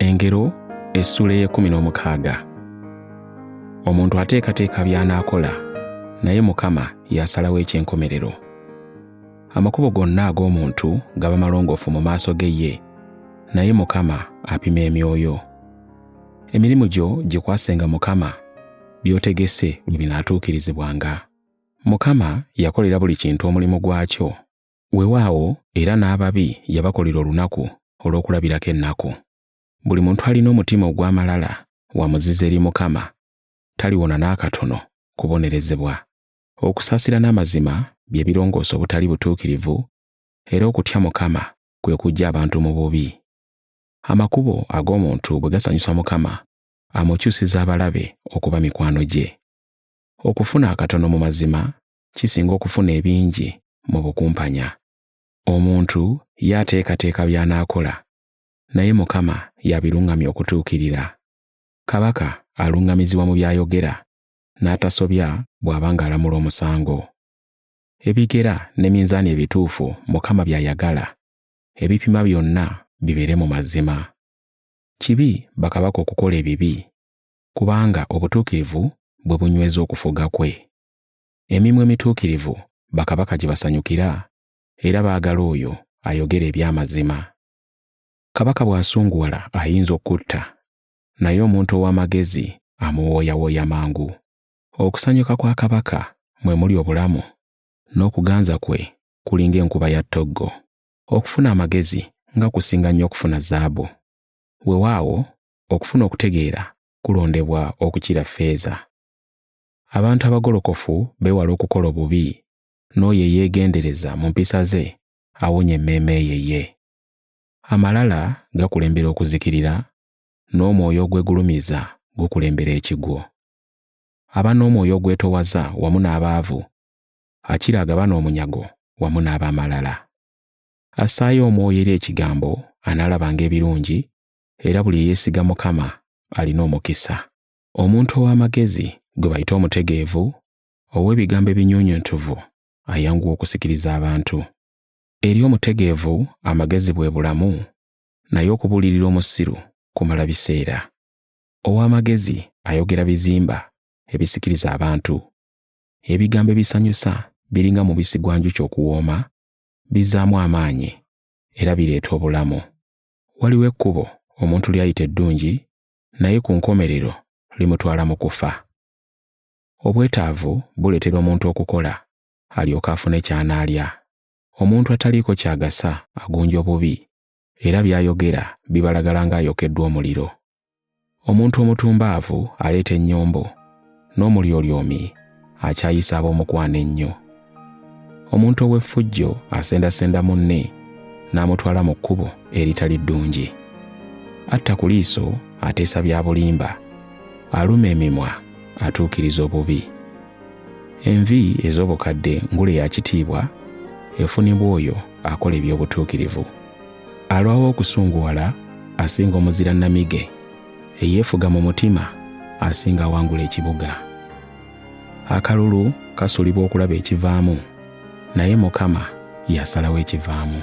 Engero essula ey'e16. Omuntu ateekateeka by'anaakola, naye Mukama y'asalawo eky'enkomerero. Amakubo gonna ag'omuntu gaba malongoofu mu maaso ge ye, naye Mukama apima emyoyo. Emirimu gyo gikwasenga Mukama, by'otegese bwe binaatuukirizibwanga. Mukama yakolera buli kintu omulimu gwakyo, weewaawo era n'ababi yabakolera olunaku olw'okulabirako ennaku. Buli muntu alina omutima ogw'amalala wamuziza eri Mukama, taliwona n'akatono kubonerezebwa. Okusaasira n'amazima bye birongoosa obutali butuukirivu, era okutya Mukama kwe kuggya abantu mu bubi. Amakubo ag'omuntu bwe gasanyusa Mukama, amukyusiza abalabe okuba mikwano gye. Okufuna akatono mu mazima kisinga okufuna ebingi mu bukumpanya. Omuntu y'ateekateeka by'anaakola, naye Mukama y'abiruŋŋamya okutuukirira. Kabaka aluŋŋamizibwa mu by'ayogera, n'atasobya bw'aba ng'alamula omusango. Ebigera ne minzaani ebituufu Mukama by'ayagala, ebipima byonna bibeere mu mazima. Kibi bakabaka okukola ebibi, kubanga obutuukirivu bwe bunyweza okufuga kwe. Emimwa emituukirivu bakabaka gye basanyukira, era baagala oyo ayogera eby'amazima. Kabaka bw'asunguwala ayinza okutta, naye omuntu ow'amagezi amuwooyawooya mangu. Okusanyuka kwa kabaka mwe muli obulamu, n'okuganza kwe kulinga enkuba ya ttoggo. Okufuna amagezi nga kusinga nnyo okufuna zaabu. Weewaawo okufuna okutegeera kulondebwa okukira ffeeza. Abantu abagolokofu beewala okukola obubi, n'oyo eyeegendereza mu mpisa ze awonya emmeeme ye. Amalala gakulembera okuzikirira, n'omwoyo ogwegulumiza gukulembera ekigwo. Aba n'omwoyo ogwetowaza wamu n'abaavu, akira agabana omunyago wamu n'ab'amalala. Assaayo omwoyo eri ekigambo anaalabanga ebirungi, era buli yeesiga Mukama alina omukisa. Omuntu ow'amagezi gwe bayita omutegeevu, ow'ebigambo ebinyuunyuntuvu, ayanguwa okusikiriza abantu. Eri omutegeevu amagezi bwe bulamu, naye okubuulirira omusiru kumala biseera. Ow'amagezi ayogera bizimba ebisikiriza abantu. Ebigambo ebisanyusa biringa mubisi gwa njuki okuwooma, bizzaamu amaanyi era bireeta obulamu. Waliwo ekkubo omuntu ly'ayita eddungi, naye ku nkomerero limutwala mu kufa. Obwetaavu buleetera omuntu okukola, alyoke afune ky'anaalya. Omuntu ataliiko ky'agasa agunja obubi, era by'ayogera bibalagala ng'ayokeddwa omuliro. Omuntu omutumbaavu aleeta ennyombo, n'omulyolyomi akyayisa ab'omukwano ennyo. Omuntu ow'effujjo asendasenda munne, n'amutwala mu kkubo eritali ddungi. Atta ku liiso ateesa bya bulimba, aluma emimwa atuukiriza obubi. Envi ez'obukadde ngule ya kitiibwa, efunibwa oyo akola eby'obutuukirivu. Alwawo okusunguwala asinga omuzira nnamige, eyeefuga mu mutima asinga awangula ekibuga. Akalulu kasulibwa okulaba ekivaamu, naye Mukama y'asalawo ekivaamu.